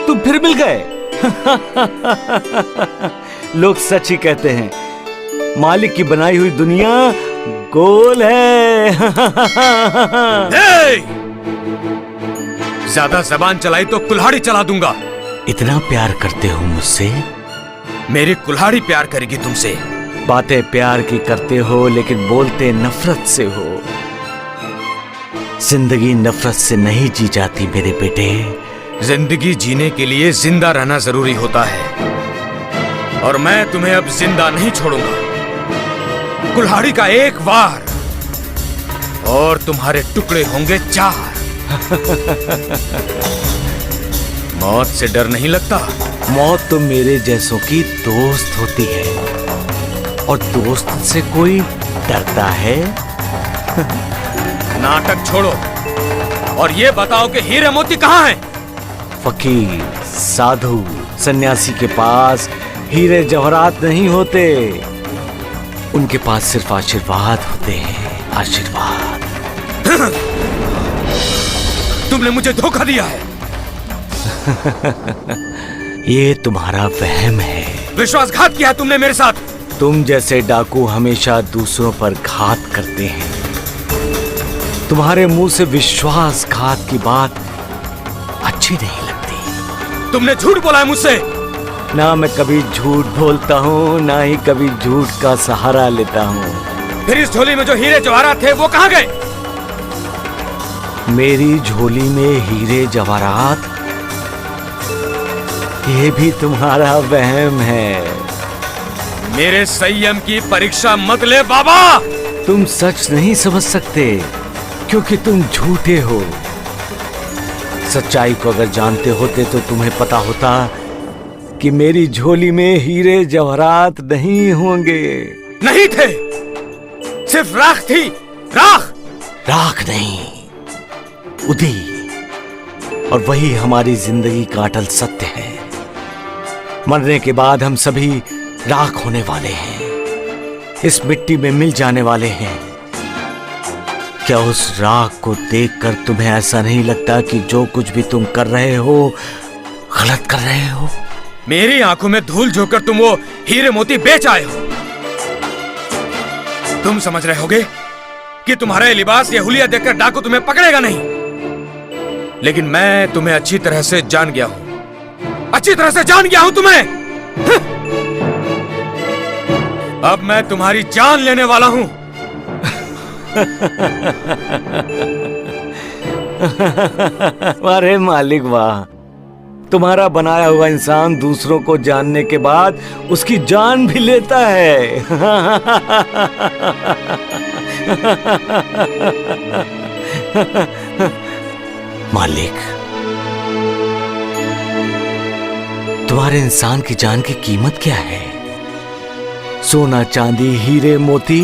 तुम फिर मिल गए। लोग सच ही कहते हैं, मालिक की बनाई हुई दुनिया गोल है। ज्यादा जबान चलाई तो कुल्हाड़ी चला दूंगा। इतना प्यार करते हो मुझसे? मेरी कुल्हाड़ी प्यार करेगी तुमसे। बातें प्यार की करते हो लेकिन बोलते नफरत से हो। जिंदगी नफरत से नहीं जी जाती मेरे बेटे। जिंदगी जीने के लिए जिंदा रहना जरूरी होता है, और मैं तुम्हें अब जिंदा नहीं छोड़ूंगा। कुल्हाड़ी का एक वार और तुम्हारे टुकड़े होंगे 4। मौत से डर नहीं लगता? मौत तो मेरे जैसों की दोस्त होती है, और दोस्त से कोई डरता है? नाटक छोड़ो और ये बताओ कि हीरे मोती कहाँ हैं? फकीर, साधु, सन्यासी के पास हीरे जवाहरात नहीं होते। उनके पास सिर्फ आशीर्वाद होते हैं, आशीर्वाद। तुमने मुझे धोखा दिया है। ये तुम्हारा वहम है। विश्वासघात किया है तुमने मेरे साथ। तुम जैसे डाकू हमेशा दूसरों पर घात करते हैं। तुम्हारे मुंह से विश्वासघात की बात अच्छी नहीं लगती। तुमने झूठ बोला है मुझसे। ना मैं कभी झूठ बोलता हूँ, ना ही कभी झूठ का सहारा लेता हूँ। फिर इस झोली में जो हीरे जवाहरात थे वो कहाँ गए? मेरी झोली में हीरे जवाहरात? ये भी तुम्हारा वहम है। मेरे संयम की परीक्षा मत ले बाबा। तुम सच नहीं समझ सकते क्योंकि तुम झूठे हो। सच्चाई को अगर जानते होते तो तुम्हें पता होता कि मेरी झोली में हीरे जवाहरात नहीं होंगे। नहीं थे, सिर्फ राख थी। राख। राख नहीं, उदी। और वही हमारी जिंदगी का अटल सत्य है। मरने के बाद हम सभी राख होने वाले हैं, इस मिट्टी में मिल जाने वाले हैं। क्या उस राख को देखकर तुम्हें ऐसा नहीं लगता कि जो कुछ भी तुम कर रहे हो गलत कर रहे हो? मेरी आंखों में धूल झोंककर तुम वो हीरे मोती बेच आए हो। तुम समझ रहे होगे कि तुम्हारा ये लिबास, ये हुलिया देखकर डाकू तुम्हें पकड़ेगा नहीं, लेकिन मैं तुम्हें अच्छी तरह से जान गया हूं। अच्छी तरह से जान गया हूं तुम्हें। अब मैं तुम्हारी जान लेने वाला हूं। अरे मालिक वाह, तुम्हारा बनाया हुआ इंसान दूसरों को जानने के बाद उसकी जान भी लेता है। मालिक, तुम्हारे इंसान की जान की कीमत क्या है? सोना, चांदी, हीरे, मोती?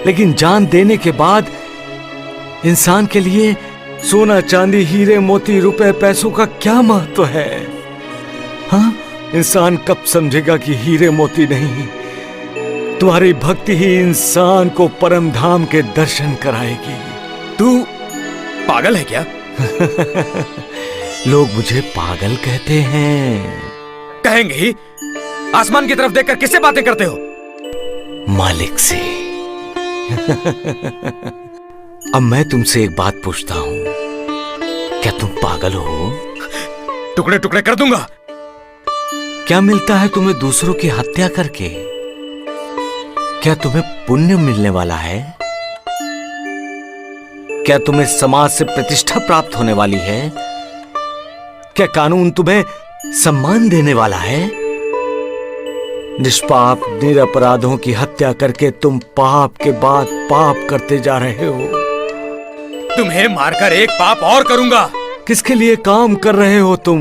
लेकिन जान देने के बाद इंसान के लिए सोना, चांदी, हीरे, मोती, रुपए, पैसों का क्या महत्व है? हाँ, इंसान कब समझेगा कि हीरे मोती नहीं, तुम्हारी भक्ति ही इंसान को परम धाम के दर्शन कराएगी। तू पागल है क्या? लोग मुझे पागल कहते हैं। कहेंगे ही। आसमान की तरफ देखकर किससे बातें करते हो? मालिक से। अब मैं तुमसे एक बात पूछता हूं, क्या तुम पागल हो? टुकड़े टुकड़े कर दूंगा। क्या मिलता है तुम्हें दूसरों की हत्या करके? क्या तुम्हें पुण्य मिलने वाला है? क्या तुम्हें समाज से प्रतिष्ठा प्राप्त होने वाली है? क्या कानून तुम्हें सम्मान देने वाला है? निष्पाप निरपराधों की हत्या करके तुम पाप के बाद पाप करते जा रहे हो। तुम्हें मारकर एक पाप और करूंगा। किसके लिए काम कर रहे हो तुम?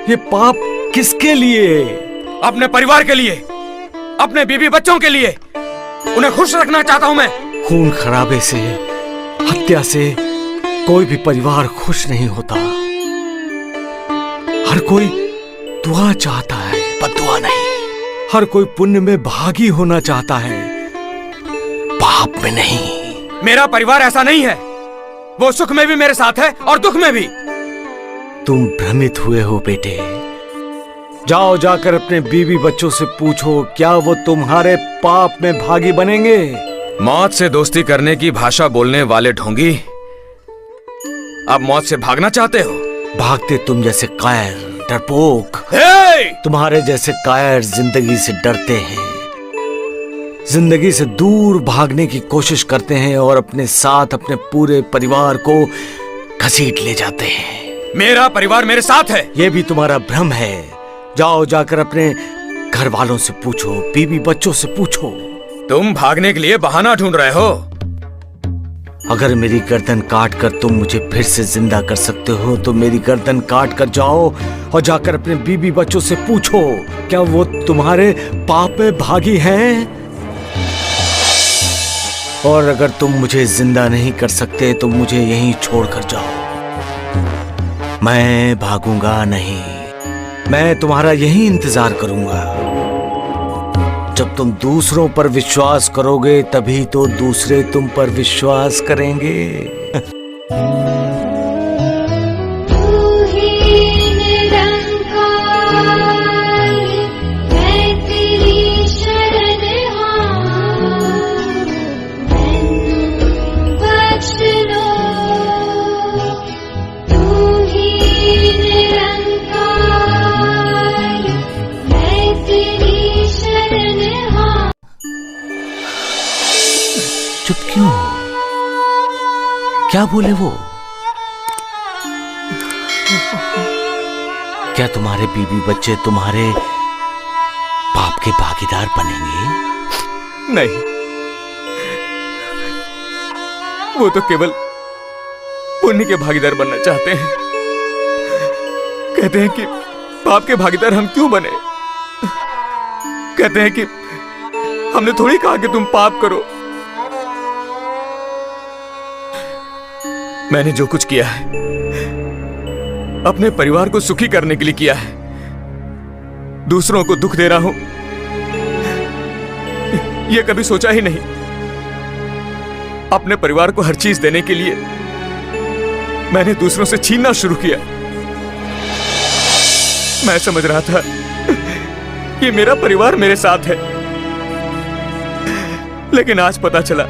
ये पाप किसके लिए? अपने परिवार के लिए, अपने बीवी बच्चों के लिए। उन्हें खुश रखना चाहता हूं मैं। खून खराबे से, हत्या से कोई भी परिवार खुश नहीं होता। हर कोई दुआ चाहता है, बद्दुआ नहीं। हर कोई पुण्य में भागी होना चाहता है, पाप में नहीं। मेरा परिवार ऐसा नहीं है। वो सुख में भी मेरे साथ है और दुख में भी। तुम भ्रमित हुए हो बेटे। जाओ जाकर अपने बीवी बच्चों से पूछो, क्या वो तुम्हारे पाप में भागी बनेंगे? मौत से दोस्ती करने की भाषा बोलने वाले ढोंगी, अब मौत से भागना चाहते हो? भागते तुम जैसे कायर, डरपोक। तुम्हारे जैसे कायर जिंदगी से डरते हैं, जिंदगी से दूर भागने की कोशिश करते हैं और अपने साथ अपने पूरे परिवार को घसीट ले जाते हैं। मेरा परिवार मेरे साथ है। यह भी तुम्हारा भ्रम है। जाओ जाकर अपने घर वालों से पूछो, बीवी बच्चों से पूछो। तुम भागने के लिए बहाना ढूंढ रहे हो। अगर मेरी गर्दन काट कर तुम मुझे फिर से जिंदा कर सकते हो तो मेरी गर्दन काट कर जाओ और जाकर अपने बीवी बच्चों से पूछो, क्या वो तुम्हारे पाप में भागी हैं? और अगर तुम मुझे जिंदा नहीं कर सकते तो मुझे यहीं छोड़कर जाओ। मैं भागूंगा नहीं, मैं तुम्हारा यहीं इंतजार करूंगा। जब तुम दूसरों पर विश्वास करोगे तभी तो दूसरे तुम पर विश्वास करेंगे। चुप क्यों? क्या बोले वो? क्या तुम्हारे बीवी बच्चे तुम्हारे पाप के भागीदार बनेंगे? नहीं, वो तो केवल पुण्य के भागीदार बनना चाहते हैं। कहते हैं कि पाप के भागीदार हम क्यों बने? कहते हैं कि हमने थोड़ी कहा कि तुम पाप करो। मैंने जो कुछ किया है अपने परिवार को सुखी करने के लिए किया है। दूसरों को दुख दे रहा हूं यह कभी सोचा ही नहीं। अपने परिवार को हर चीज देने के लिए मैंने दूसरों से छीनना शुरू किया। मैं समझ रहा था कि मेरा परिवार मेरे साथ है, लेकिन आज पता चला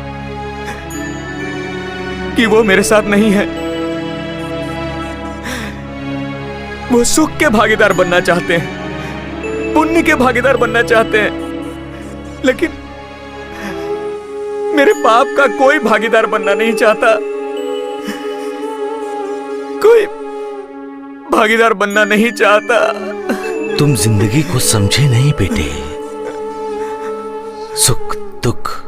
कि वो मेरे साथ नहीं है। वो सुख के भागीदार बनना चाहते हैं, पुण्य के भागीदार बनना चाहते हैं, लेकिन मेरे पाप का कोई भागीदार बनना नहीं चाहता। कोई भागीदार बनना नहीं चाहता। तुम जिंदगी को समझे नहीं बेटे। सुख दुख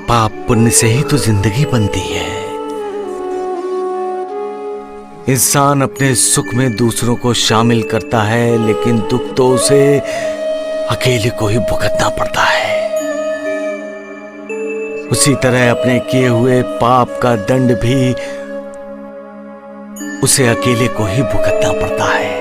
पाप पुण्य से ही तो जिंदगी बनती है। इंसान अपने सुख में दूसरों को शामिल करता है, लेकिन दुख तो उसे अकेले को ही भुगतना पड़ता है। उसी तरह अपने किए हुए पाप का दंड भी उसे अकेले को ही भुगतना पड़ता है।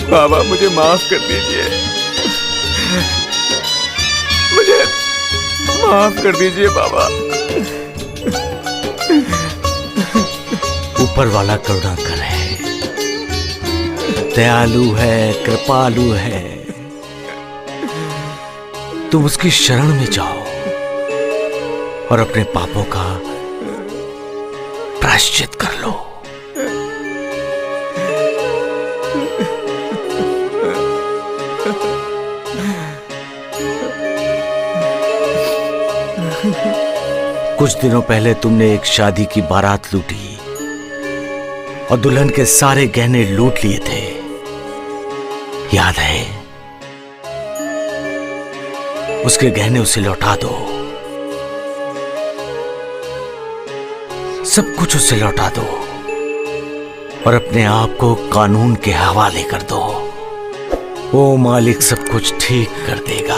बाबा मुझे माफ कर दीजिए, मुझे माफ कर दीजिए बाबा। ऊपर वाला करुणाकर है, दयालु है, कृपालु है। तुम उसकी शरण में जाओ और अपने पापों का प्रायश्चित कर लो। कुछ दिनों पहले तुमने एक शादी की बारात लूटी और दुल्हन के सारे गहने लूट लिए थे, याद है? उसके गहने उसे लौटा दो सब कुछ उसे लौटा दो और अपने आप को कानून के हवाले कर दो। वो मालिक सब कुछ ठीक कर देगा।